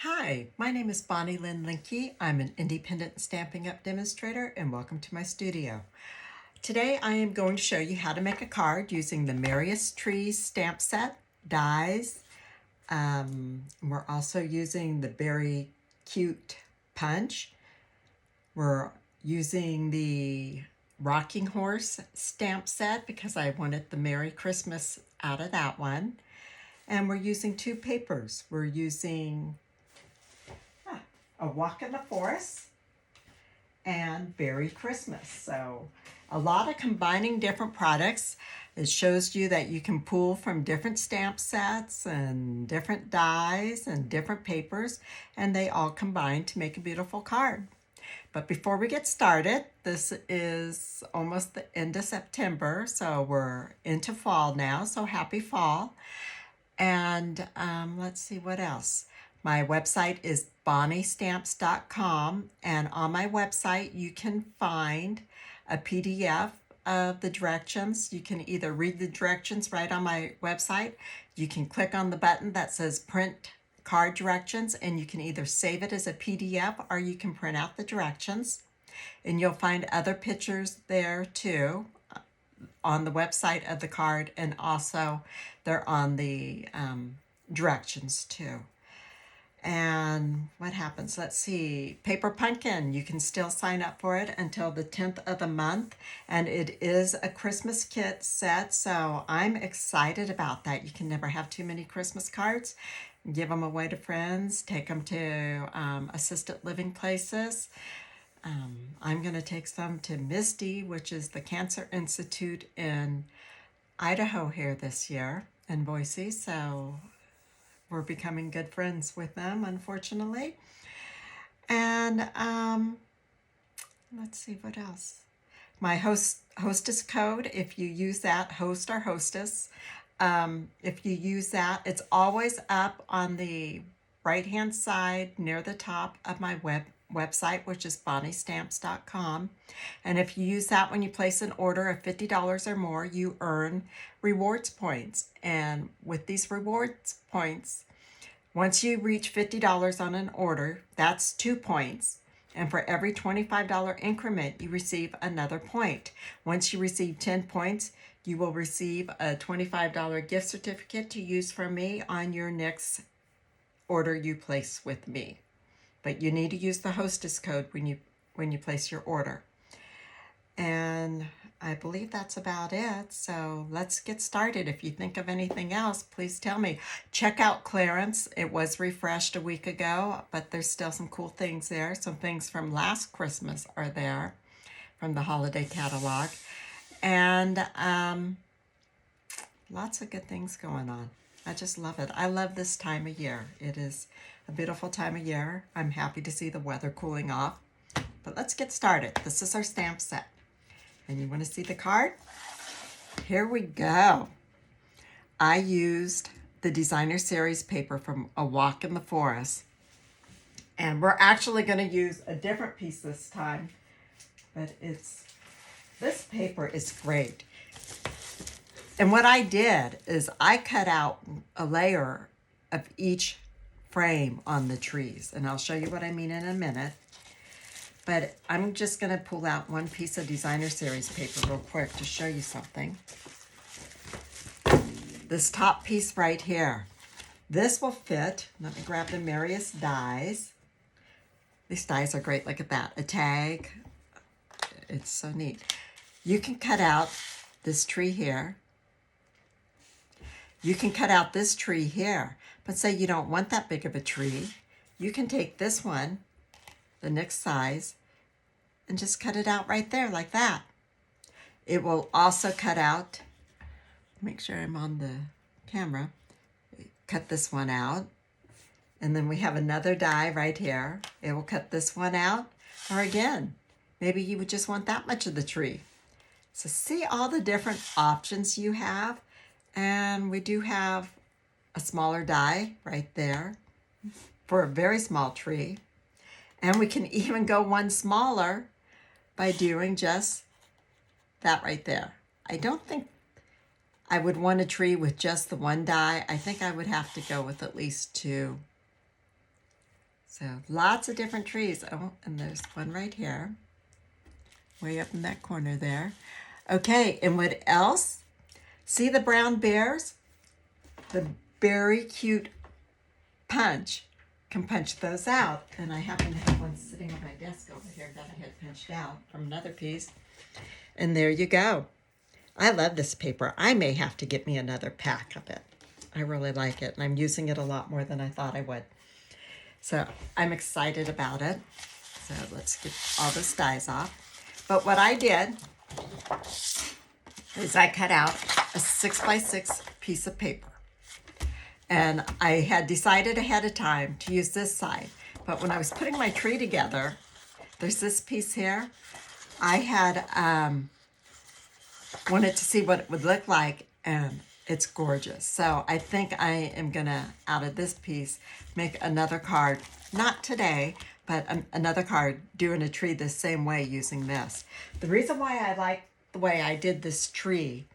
Hi, my name is Bonnie Lynn Linke. I'm an independent Stampin' Up! Demonstrator and welcome to my studio. Today I am going to show you how to make a card using the Merriest Trees stamp set, dies. We're also using the Beary Cute Punch. We're using the Rocking Horse stamp set because I wanted the Merry Christmas out of that one. And we're using two papers. We're using A Walk in the Forest and Beary Christmas. So a lot of combining different products. It shows you that you can pull from different stamp sets and different dies and different papers, and they all combine to make a beautiful card. But before we get started, this is almost the end of September, so we're into fall now, so happy fall. And let's see what else. My website is bonniestamps.com, and on my website you can find a PDF of the directions. You can either read the directions right on my website, you can click on the button that says print card directions, and you can either save it as a PDF or you can print out the directions. And you'll find other pictures there too on the website of the card, and also they're on the directions too. And what happens? Let's see. Paper Pumpkin, you can still sign up for it until the 10th of the month. And it is a Christmas kit set, so I'm excited about that. You can never have too many Christmas cards. Give them away to friends. Take them to assisted living places. I'm going to take some to Misty, which is the Cancer Institute in Idaho here this year, in Boise. So we're becoming good friends with them, unfortunately. And let's see what else. My hostess code, if you use that, host or hostess, if you use that, it's always up on the right-hand side near the top of my website, which is bonniestamps.com. And if you use that when you place an order of $50 or more, you earn rewards points. And with these rewards points, once you reach $50 on an order, that's 2 points. And for every $25 increment, you receive another point. Once you receive 10 points, you will receive a $25 gift certificate to use from me on your next order you place with me. But you need to use the hostess code when you place your order. And I believe that's about it. So let's get started. If you think of anything else, please tell me. Check out clearance. It was refreshed a week ago, but there's still some cool things there. Some things from last Christmas are there from the holiday catalog. And lots of good things going on. I just love it. I love this time of year. It is a beautiful time of year. I'm happy to see the weather cooling off. But let's get started. This is our stamp set. And you want to see the card? Here we go. I used the Designer Series paper from A Walk in the Forest. And we're actually going to use a different piece this time. But this paper is great. And what I did is I cut out a layer of each frame on the trees. And I'll show you what I mean in a minute. But I'm just going to pull out one piece of Designer Series paper real quick to show you something. This top piece right here. This will fit. Let me grab the Merriest Dies. These dies are great. Look at that. A tag. It's so neat. You can cut out this tree here. You can cut out this tree here. But say you don't want that big of a tree. You can take this one, the next size, and just cut it out right there like that. It will also cut out, make sure I'm on the camera, cut this one out. And then we have another die right here. It will cut this one out. Or again, maybe you would just want that much of the tree. So see all the different options you have. And we do have a smaller die right there for a very small tree. And we can even go one smaller by doing just that right there. I don't think I would want a tree with just the one die. I think I would have to go with at least two. So lots of different trees. Oh, and there's one right here, way up in that corner there. Okay, and what else? See the brown bears? The Beary Cute Punch can punch those out. And I happen to have one sitting on my desk over here that I had punched out from another piece. And there you go. I love this paper. I may have to get me another pack of it. I really like it, and I'm using it a lot more than I thought I would. So I'm excited about it. So let's get all those dies off. But what I did is I cut out a 6x6 piece of paper. And I had decided ahead of time to use this side. But when I was putting my tree together, there's this piece here. I had wanted to see what it would look like, and it's gorgeous. So I think I am gonna, out of this piece, make another card, not today, but another card doing a tree the same way using this. The reason why I like the way I did this tree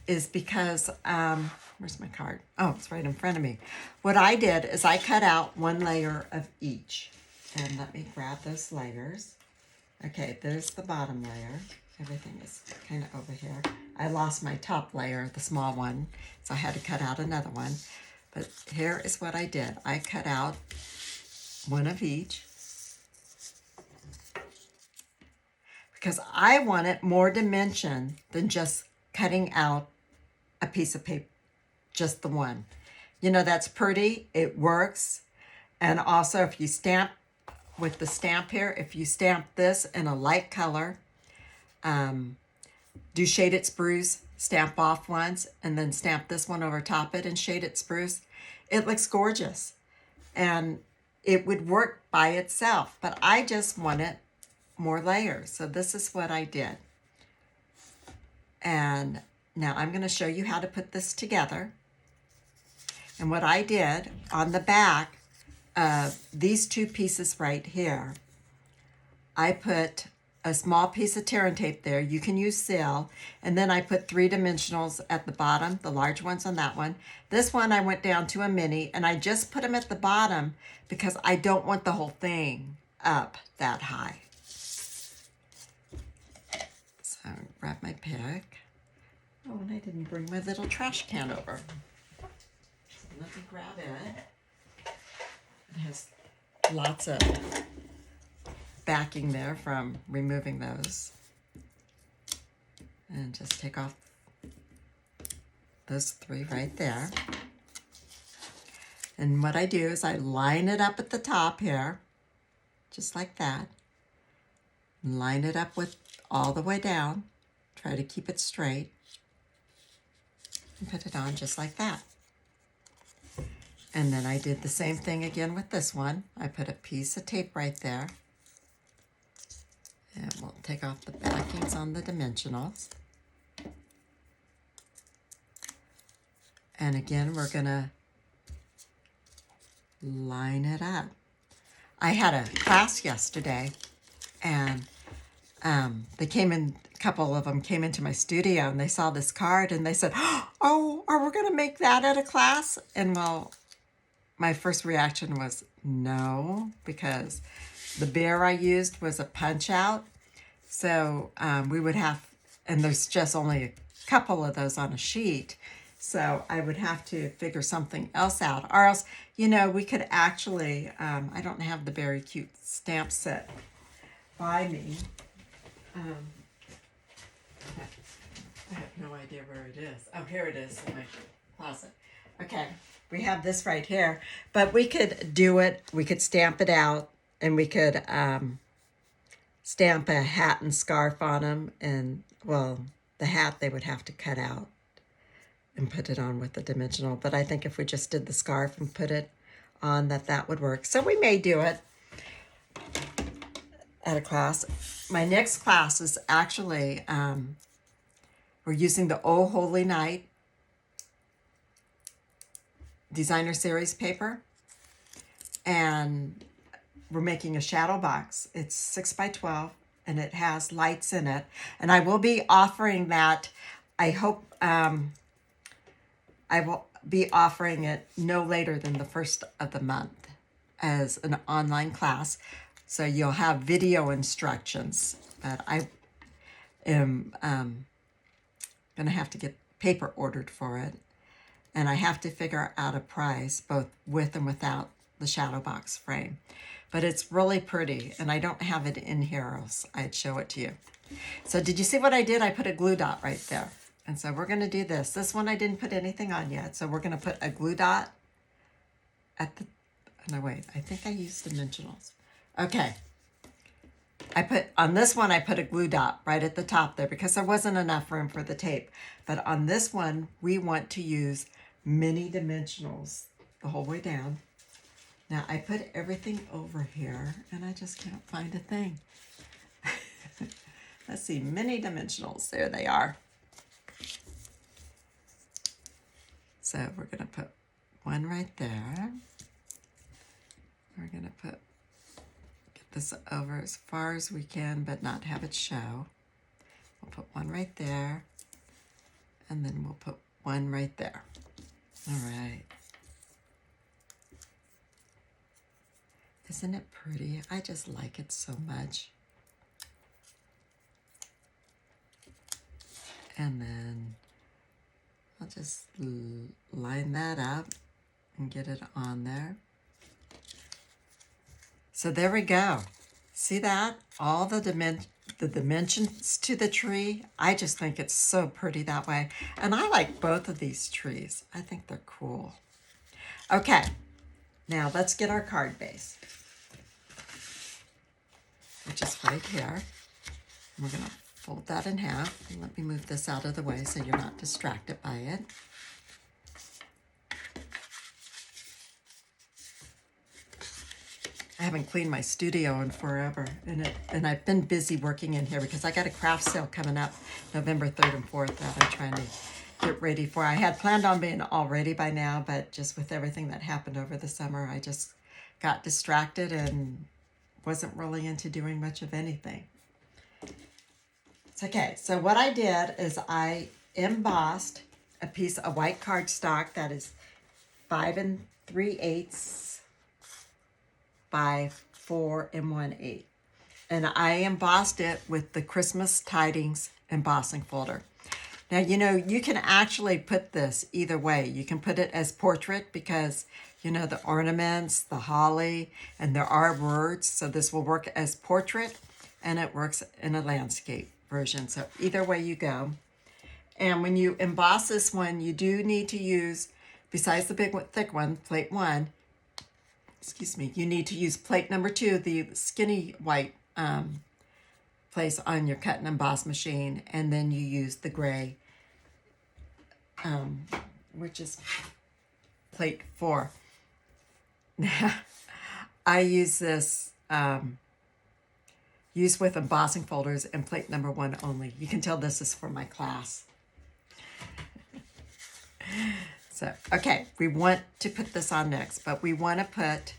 is because, where's my card? Oh, it's right in front of me. What I did is I cut out one layer of each. And let me grab those layers. Okay, there's the bottom layer. Everything is kind of over here. I lost my top layer, the small one, so I had to cut out another one. But here is what I did. I cut out one of each because I wanted more dimension than just cutting out a piece of paper, just the one. You know, that's pretty, it works. And also if you stamp with the stamp here, if you stamp this in a light color, do shaded spruce, stamp off once, and then stamp this one over top it and shaded spruce, it looks gorgeous. And it would work by itself, but I just wanted more layers. So this is what I did. And now I'm going to show you how to put this together. And what I did on the back of these two pieces right here, I put a small piece of tear and tape there. You can use seal. And then I put 3 dimensionals at the bottom, the large ones on that one. This one I went down to a mini, and I just put them at the bottom because I don't want the whole thing up that high. So grab my pick. Oh, and I didn't bring my little trash can over. So let me grab it. It has lots of backing there from removing those. And just take off those 3 right there. And what I do is I line it up at the top here, just like that. Line it up with all the way down. Try to keep it straight. And put it on just like that. And then I did the same thing again with this one. I put a piece of tape right there. And we'll take off the backings on the dimensionals. And again, we're gonna line it up. I had a class yesterday, and they came in, a couple of them came into my studio, and they saw this card, and they said, oh, are we gonna make that at a class? And well, my first reaction was no, because the bear I used was a punch out. So we would have, and there's just only a couple of those on a sheet. So I would have to figure something else out. Or else, you know, we could actually, I don't have the Beary Cute stamp set by me. I have no idea where it is. Oh, here it is in my closet. Okay, we have this right here. But we could do it, we could stamp it out, and we could stamp a hat and scarf on them. And, well, the hat they would have to cut out and put it on with the dimensional. But I think if we just did the scarf and put it on, that would work. So we may do it at a class. My next class is actually, we're using the Oh Holy Night Designer Series paper. And we're making a shadow box. It's 6x12, and it has lights in it. And I will be offering that. I hope I will be offering it no later than the 1st of the month. as an online class, so you'll have video instructions, but I am gonna have to get paper ordered for it, and I have to figure out a price both with and without the shadow box frame. But it's really pretty, and I don't have it in here, or else I'd show it to you. So did you see what I did? I put a glue dot right there. And so we're gonna do this. This one I didn't put anything on yet, so we're gonna put a glue dot at the, no wait, I think I used dimensionals. Okay. On this one, I put a glue dot right at the top there because there wasn't enough room for the tape. But on this one, we want to use mini dimensionals the whole way down. Now, I put everything over here, and I just can't find a thing. Let's see, mini dimensionals. There they are. So we're going to put one right there. We're going to get this over as far as we can, but not have it show. We'll put one right there, and then we'll put one right there. All right. Isn't it pretty? I just like it so much. And then I'll just line that up and get it on there. So there we go. See that? All the dimensions to the tree. I just think it's so pretty that way. And I like both of these trees. I think they're cool. Okay, now let's get our card base, which is right here. We're gonna fold that in half, and let me move this out of the way so you're not distracted by it. I haven't cleaned my studio in forever, and I've been busy working in here because I got a craft sale coming up November 3rd and 4th that I'm trying to get ready for. I had planned on being all ready by now, but just with everything that happened over the summer, I just got distracted and wasn't really into doing much of anything. It's okay. So what I did is I embossed a piece of white cardstock that is 5 3/8 by 4 1/8. And I embossed it with the Christmas Tidings embossing folder. Now, you know, you can actually put this either way. You can put it as portrait because, you know, the ornaments, the holly, and there are words. So this will work as portrait, and it works in a landscape version. So either way you go. And when you emboss this one, you do need to use, besides the big one, thick one, plate 1, excuse me, you need to use plate number 2, the skinny white place on your cut and emboss machine, and then you use the gray, which is plate 4. Now, I use this use with embossing folders and plate number 1 only. You can tell this is for my class. So, okay, we want to put this on next, but we want to put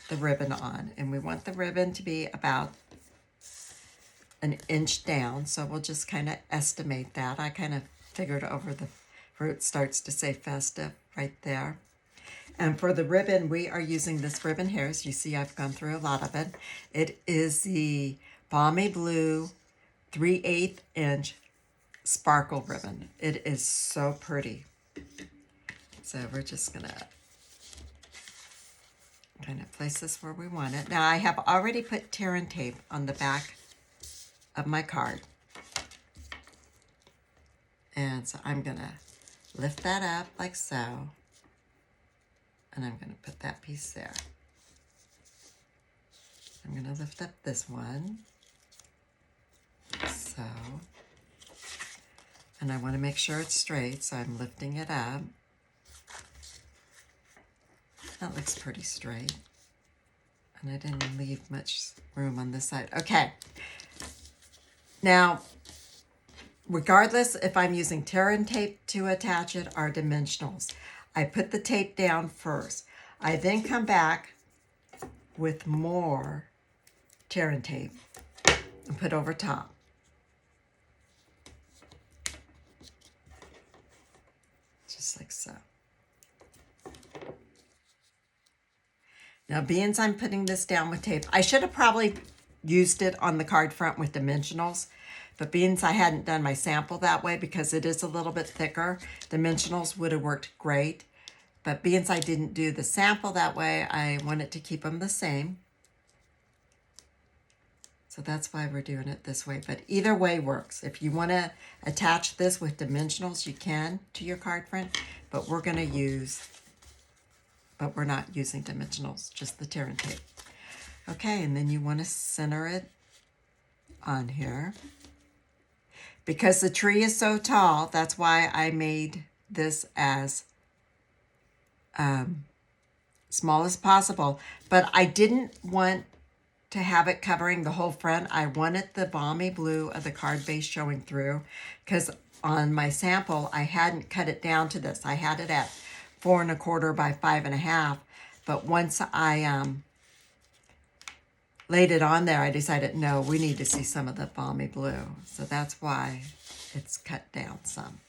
the ribbon on, and we want the ribbon to be about an inch down, so we'll just kind of estimate that. I kind of figured over where it starts to say festive right there. And for the ribbon, we are using this ribbon here. As you see, I've gone through a lot of it. It is the Balmy Blue 3/8 inch sparkle ribbon. It is so pretty. So we're just gonna kind of place this where we want it. Now I have already put tear and tape on the back of my card. And so I'm gonna lift that up like so. And I'm gonna put that piece there. I'm gonna lift up this one. So. And I wanna make sure it's straight, so I'm lifting it up. That looks pretty straight. And I didn't leave much room on this side. Okay. Now, regardless if I'm using tear and tape to attach it or dimensionals, I put the tape down first. I then come back with more tear and tape and put over top. Just like so. Now, being I'm putting this down with tape, I should have probably used it on the card front with dimensionals, but being I hadn't done my sample that way because it is a little bit thicker, dimensionals would have worked great. But being I didn't do the sample that way, I wanted to keep them the same. So that's why we're doing it this way. But either way works. If you want to attach this with dimensionals, you can to your card front. But we're not using dimensionals, just the tear and tape. Okay, and then you want to center it on here. Because the tree is so tall, that's why I made this as small as possible. But I didn't want to have it covering the whole front. I wanted the balmy blue of the card base showing through, because on my sample, I hadn't cut it down to this. I had it at 4 1/4 by 5 1/2. But once I laid it on there, I decided, no, we need to see some of the balmy blue. So that's why it's cut down some.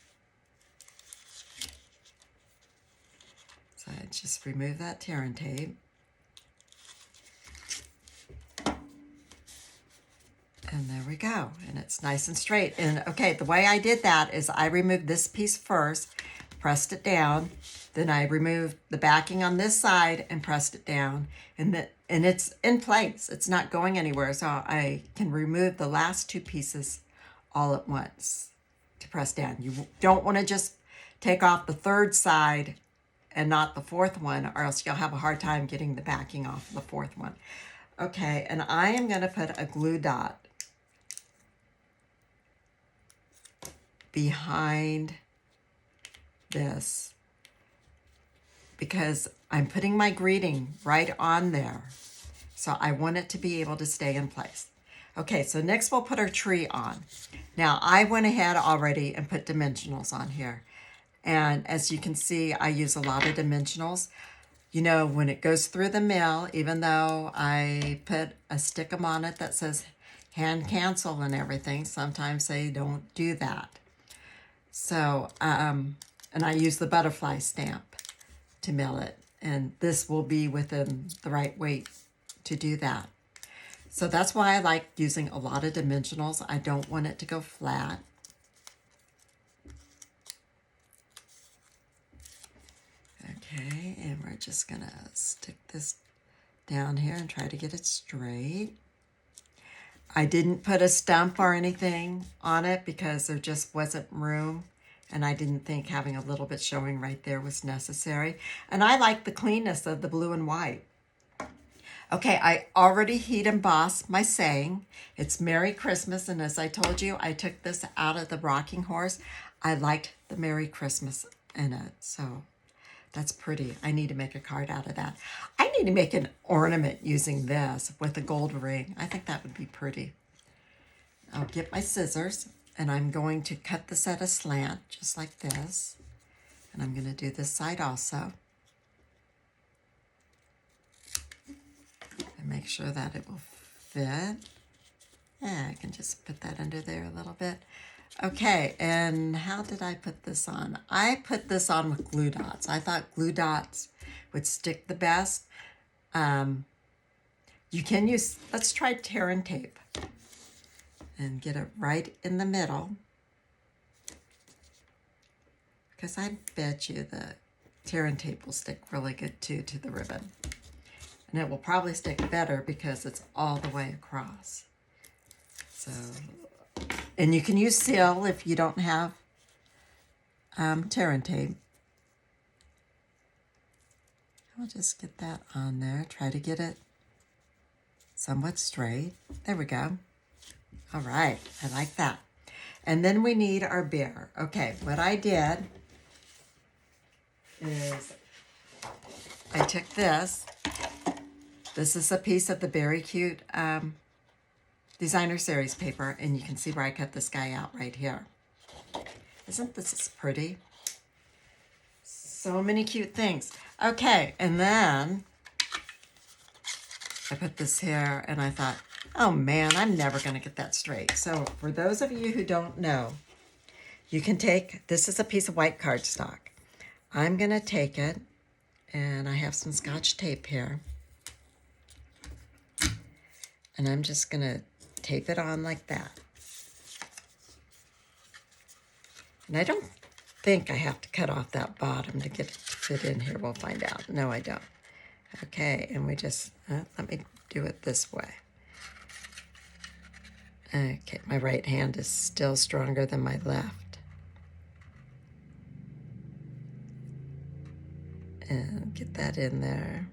So I just remove that tear and tape. And there we go. And it's nice and straight. And okay, the way I did that is I removed this piece first, pressed it down. Then I removed the backing on this side and pressed it down. And it's in place. It's not going anywhere. So I can remove the last two pieces all at once to press down. You don't want to just take off the third side and not the fourth one, or else you'll have a hard time getting the backing off the fourth one. Okay, and I am going to put a glue dot behind this because I'm putting my greeting right on there. So I want it to be able to stay in place. Okay, so next we'll put our tree on. Now I went ahead already and put dimensionals on here. And as you can see, I use a lot of dimensionals. You know, when it goes through the mill, even though I put a stick-em on it that says hand cancel and everything, sometimes they don't do that. So, and I use the butterfly stamp to mill it. And this will be within the right weight to do that. So that's why I like using a lot of dimensionals. I don't want it to go flat. Okay, and we're just gonna stick this down here and try to get it straight. I didn't put a stump or anything on it because there just wasn't room, and I didn't think having a little bit showing right there was necessary. And I like the cleanness of the blue and white. Okay, I already heat embossed my saying. It's Merry Christmas, and as I told you, I took this out of the rocking horse. I liked the Merry Christmas in it, so that's pretty. I need to make a card out of that. I need to make an ornament using this with a gold ring. I think that would be pretty. I'll get my scissors, and I'm going to cut this at a slant, just like this. And I'm going to do this side also. And make sure that it will fit. Yeah, I can just put that under there a little bit. Okay, and how did I put this on? I put this on with glue dots. I thought glue dots would stick the best. You can use, let's try tear and tape and get it right in the middle, because I bet you the tear and tape will stick really good too to the ribbon. And it will probably stick better because it's all the way across. So, and you can use seal if you don't have tear and tape. I'll just get that on there. Try to get it somewhat straight. There we go. All right, I like that. And then we need our bear. Okay, what I did is I took this. This is a piece of the Beary Cute Designer Series paper, and you can see where I cut this guy out right here. Isn't this pretty? So many cute things. Okay, and then I put this here, and I thought, oh man, I'm never going to get that straight. So for those of you who don't know, you can take, this is a piece of white cardstock. I'm going to take it, and I have some Scotch tape here. And I'm just going to tape it on like that. And I don't think I have to cut off that bottom to get it to fit in here. We'll find out. No, I don't. Okay, and we just, let me do it this way. Okay, my right hand is still stronger than my left. And get that in there.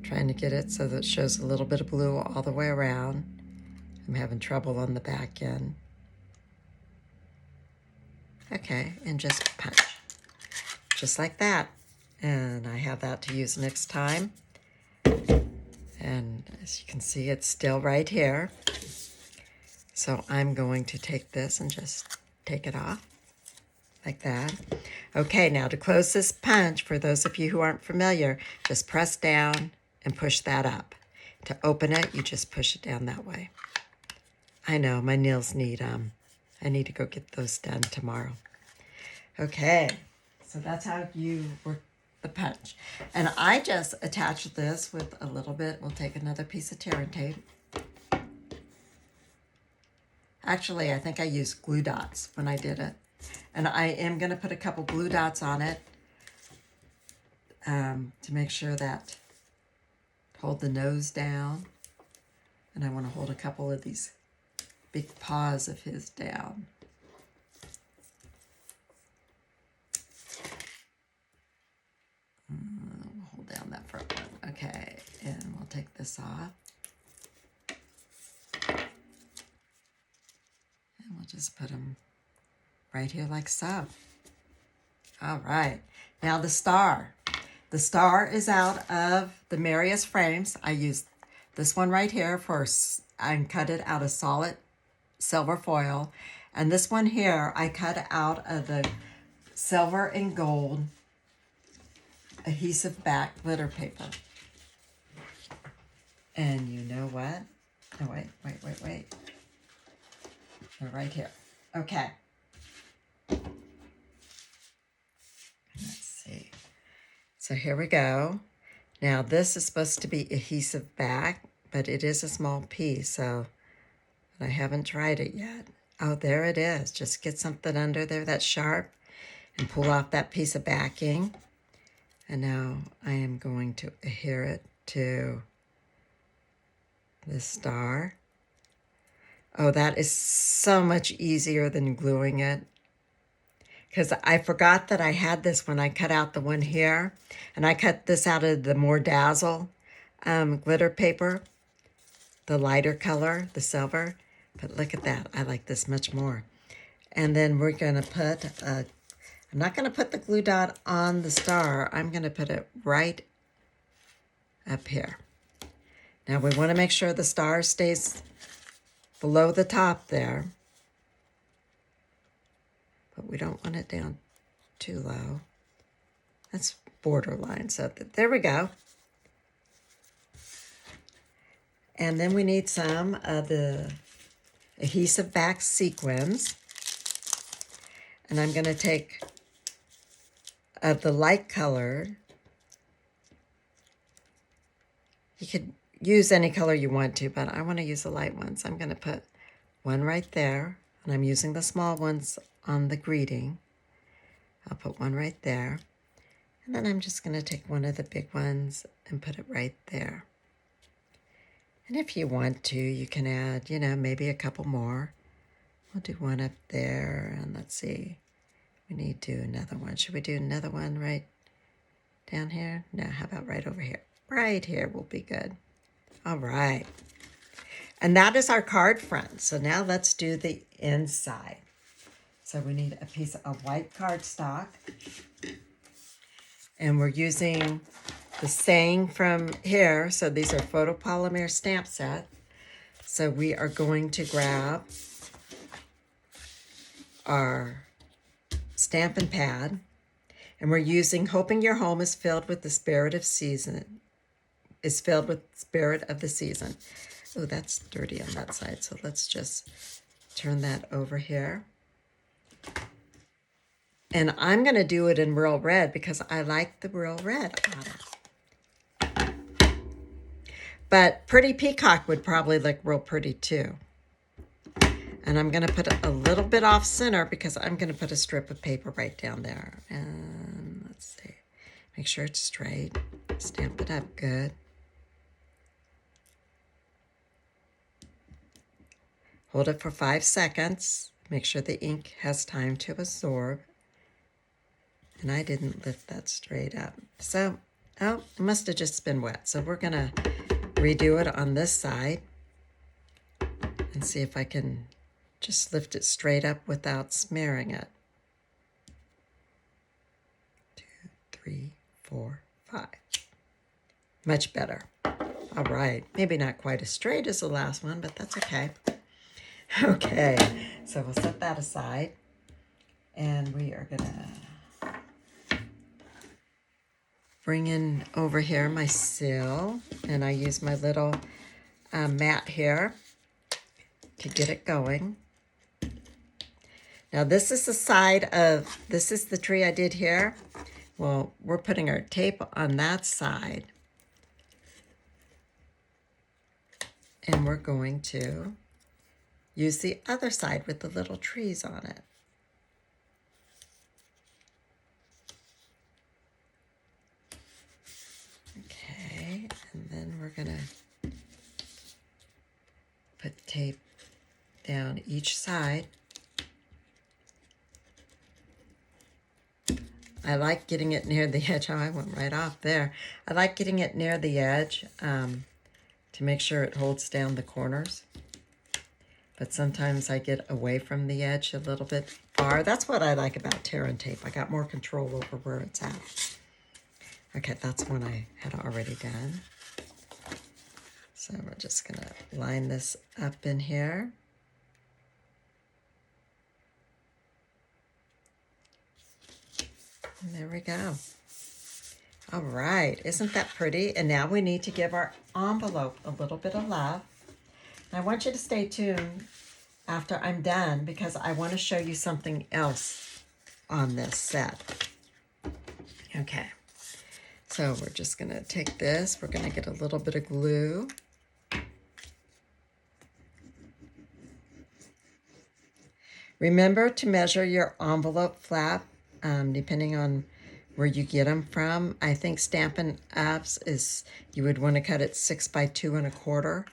Trying to get it so that it shows a little bit of blue all the way around. I'm having trouble on the back end. Okay, and just punch. Just like that. And I have that to use next time. And as you can see, it's still right here. So I'm going to take this and just take it off like that. Okay, now to close this punch, for those of you who aren't familiar, just press down and push that up. To open it, you just push it down that way. I know, my nails need, I need to go get those done tomorrow. Okay, so that's how you work the punch. And I just attached this with a little bit. We'll take another piece of tearing tape. Actually, I think I used glue dots when I did it. And I am going to put a couple glue dots on it to make sure that hold the nose down. And I want to hold a couple of these big paws of his down. We'll hold down that front one. Okay, and we'll take this off. And we'll just put them right here like so. All right, now the star. The star is out of the Merriest frames. I used this one right here for, I cut it out of solid silver foil. And this one here, I cut out of the silver and gold adhesive back glitter paper. And you know what? Oh, wait. They're right here. Okay. Let's see. So here we go. Now this is supposed to be adhesive back, but it is a small piece, so I haven't tried it yet. Oh, there it is. Just get something under there that's sharp and pull off that piece of backing. And now I am going to adhere it to the star. Oh, that is so much easier than gluing it. Because I forgot that I had this when I cut out the one here. And I cut this out of the More Dazzle glitter paper. The lighter color, the silver. But look at that. I like this much more. And then we're going to put, I'm not going to put the glue dot on the star. I'm going to put it right up here. Now we want to make sure the star stays below the top there. But we don't want it down too low. That's borderline. So there we go. And then we need some of the adhesive back sequins. And I'm going to take the light color. You could use any color you want to, but I want to use the light ones. I'm going to put one right there, and I'm using the small ones on the greeting. I'll put one right there. And then I'm just going to take one of the big ones and put it right there. And if you want to, you can add, you know, maybe a couple more. We'll do one up there, and let's see. We need to do another one. Should we do another one right down here? No, how about right over here? Right here will be good. All right. And that is our card front. So now let's do the inside. So we need a piece of white cardstock. And we're using the saying from here. So these are photopolymer stamp set. So we are going to grab our Stampin' pad. And we're using Hoping Your Home is Filled with the Spirit of Season. Is filled with spirit of the season. Oh, that's dirty on that side. So let's just turn that over here. And I'm going to do it in real red because I like the real red on it. But Pretty Peacock would probably look real pretty too. And I'm going to put a little bit off center because I'm going to put a strip of paper right down there. And let's see. Make sure it's straight. Stamp it up good. Hold it for 5 seconds. Make sure the ink has time to absorb. And I didn't lift that straight up. So, oh, it must have just been wet. So we're going to redo it on this side and see if I can just lift it straight up without smearing it. 2, 3, 4, 5. Much better. All right. Maybe not quite as straight as the last one, but that's okay. Okay. So we'll set that aside. And we are going to bring in over here my seal. And I use my little mat here to get it going. Now this is the side of, this is the tree I did here. Well, we're putting our tape on that side. And we're going to use the other side with the little trees on it. Okay, and then we're gonna put tape down each side. I like getting it near the edge. Oh, I went right off there. I like getting it near the edge to make sure it holds down the corners. But sometimes I get away from the edge a little bit far. That's what I like about tear and tape. I got more control over where it's at. Okay, that's one I had already done. So we're just gonna line this up in here. And there we go. All right, isn't that pretty? And now we need to give our envelope a little bit of love. And I want you to stay tuned after I'm done because I want to show you something else on this set. Okay, so we're just gonna take this, we're gonna get a little bit of glue. Remember to measure your envelope flap depending on where you get them from. I think Stampin' Ups is, you would want to cut it 6 by 2 1/4.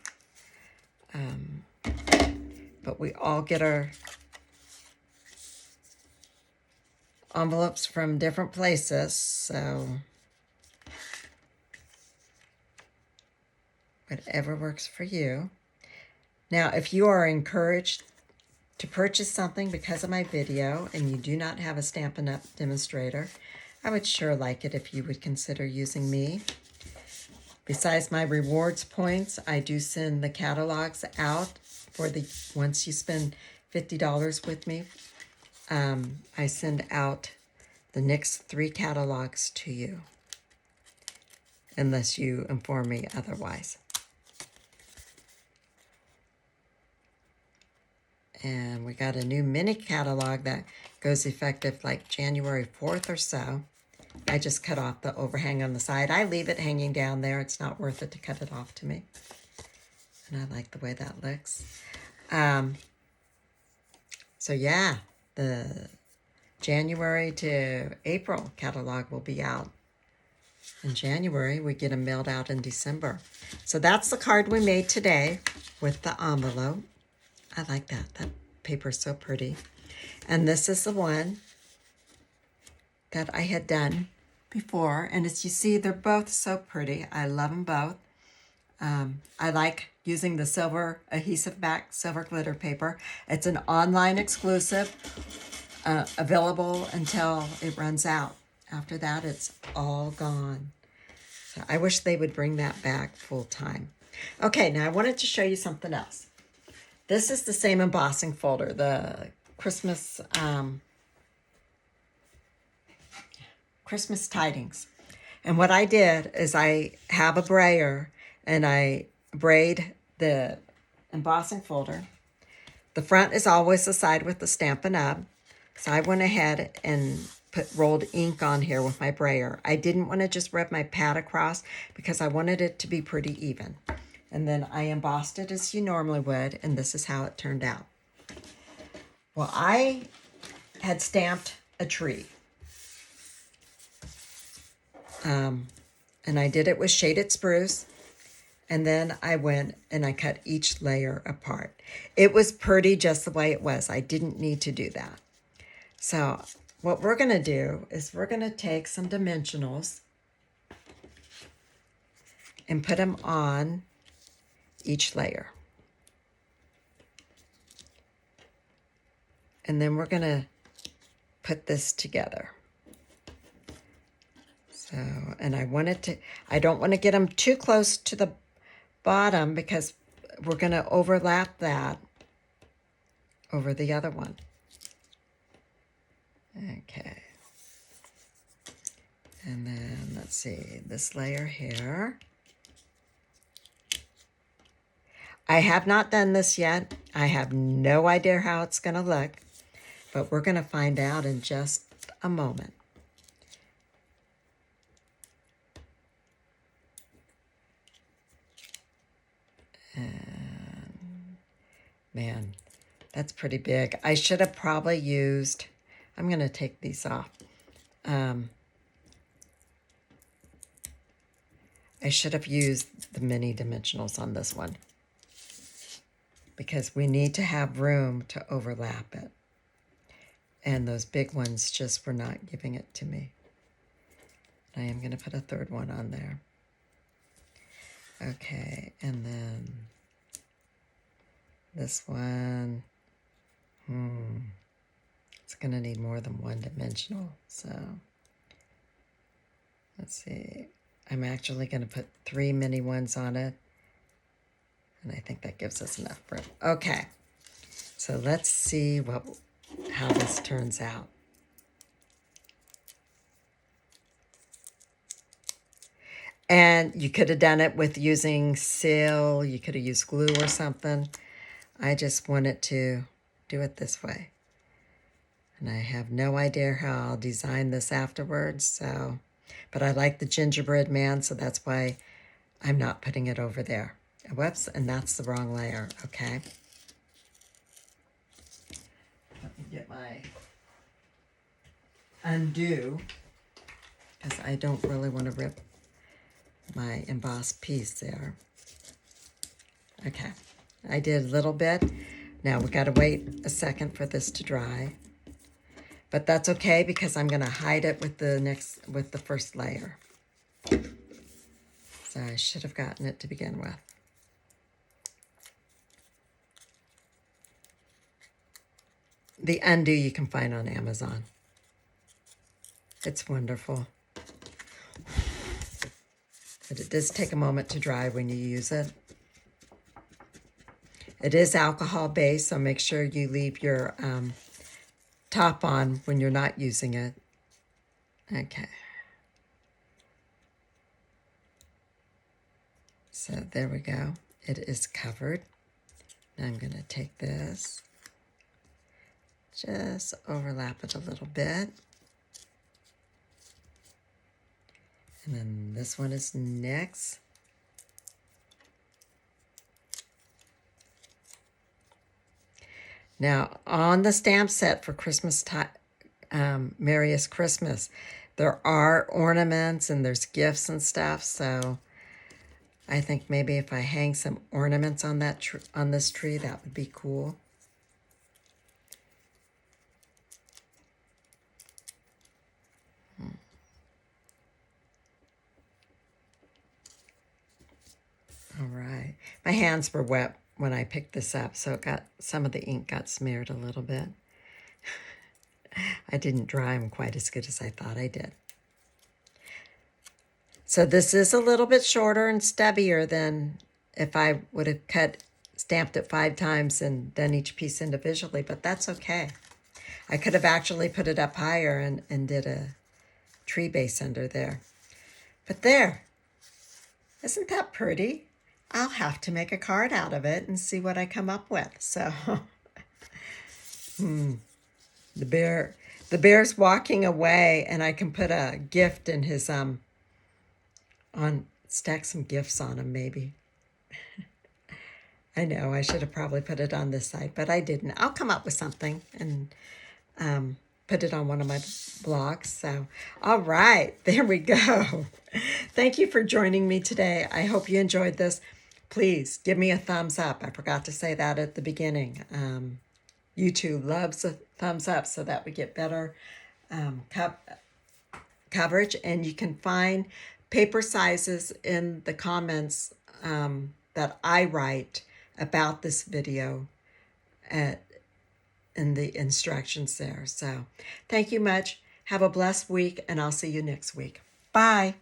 But we all get our envelopes from different places, so whatever works for you. Now, if you are encouraged to purchase something because of my video and you do not have a Stampin' Up demonstrator, I would sure like it if you would consider using me. Besides my rewards points, I do send the catalogs out for the, once you spend $50 with me, I send out the next 3 catalogs to you, unless you inform me otherwise. And we got a new mini catalog that goes effective like January 4th or so. I just cut off the overhang on the side. I leave it hanging down there. It's not worth it to cut it off to me. And I like the way that looks. So yeah, the January to April catalog will be out. In January, we get them mailed out in December. So that's the card we made today with the envelope. I like that. That paper is so pretty. And this is the one that I had done before. And as you see, they're both so pretty. I love them both. I like using the silver adhesive back, silver glitter paper. It's an online exclusive, available until it runs out. After that, it's all gone. So I wish they would bring that back full time. Okay, now I wanted to show you something else. This is the same embossing folder, the Christmas Christmas tidings. And what I did is I have a brayer and I braid the embossing folder. The front is always the side with the Stampin' Up. So I went ahead and put rolled ink on here with my brayer. I didn't want to just rub my pad across because I wanted it to be pretty even. And then I embossed it as you normally would, and this is how it turned out. Well, I had stamped a tree. And I did it with shaded spruce. And then I went and I cut each layer apart. It was pretty just the way it was. I didn't need to do that. So what we're going to do is we're going to take some dimensionals and put them on each layer. And then we're going to put this together. So, and I don't want to get them too close to the bottom because we're going to overlap that over the other one. Okay. And then let's see, this layer here. I have not done this yet. I have no idea how it's going to look, but we're going to find out in just a moment. And man, that's pretty big. I should have probably used, I'm going to take these off. I should have used the mini dimensionals on this one because we need to have room to overlap it. And those big ones just were not giving it to me. I am going to put a third one on there. Okay, and then this one, it's going to need more than one dimensional. So let's see. I'm actually going to put 3 mini ones on it. And I think that gives us enough room. Okay, so let's see how this turns out. And you could have done it with using seal. You could have used glue or something. I just wanted to do it this way. And I have no idea how I'll design this afterwards. So, but I like the gingerbread man, so that's why I'm not putting it over there. Whoops, and that's the wrong layer, okay? Let me get my undo, because I don't really want to rip my embossed piece there. Okay, I did a little bit. Now we got to wait a second for this to dry, but that's okay because I'm going to hide it with the first layer. So I should have gotten it to begin with. The undo you can find on Amazon. It's wonderful. But it does take a moment to dry when you use it. It is alcohol based, so make sure you leave your top on when you're not using it. Okay. So there we go. It is covered. Now I'm going to take this, just overlap it a little bit. And then this one is next. Now, on the stamp set for Christmas time, Merriest Christmas, there are ornaments and there's gifts and stuff. So I think maybe if I hang some ornaments on that on this tree, that would be cool. All right. My hands were wet when I picked this up, so some of the ink got smeared a little bit. I didn't dry them quite as good as I thought I did. So this is a little bit shorter and stubbier than if I would have stamped it 5 times and done each piece individually, but that's okay. I could have actually put it up higher and did a tree base under there. But there, isn't that pretty? I'll have to make a card out of it and see what I come up with. So, the bear's walking away, and I can put a gift in his stack some gifts on him maybe. I know I should have probably put it on this side, but I didn't. I'll come up with something and put it on one of my blogs. So, all right, there we go. Thank you for joining me today. I hope you enjoyed this. Please give me a thumbs up. I forgot to say that at the beginning. YouTube loves a thumbs up so that we get better coverage. And you can find paper sizes in the comments that I write about this video in the instructions there. So thank you much. Have a blessed week, and I'll see you next week. Bye.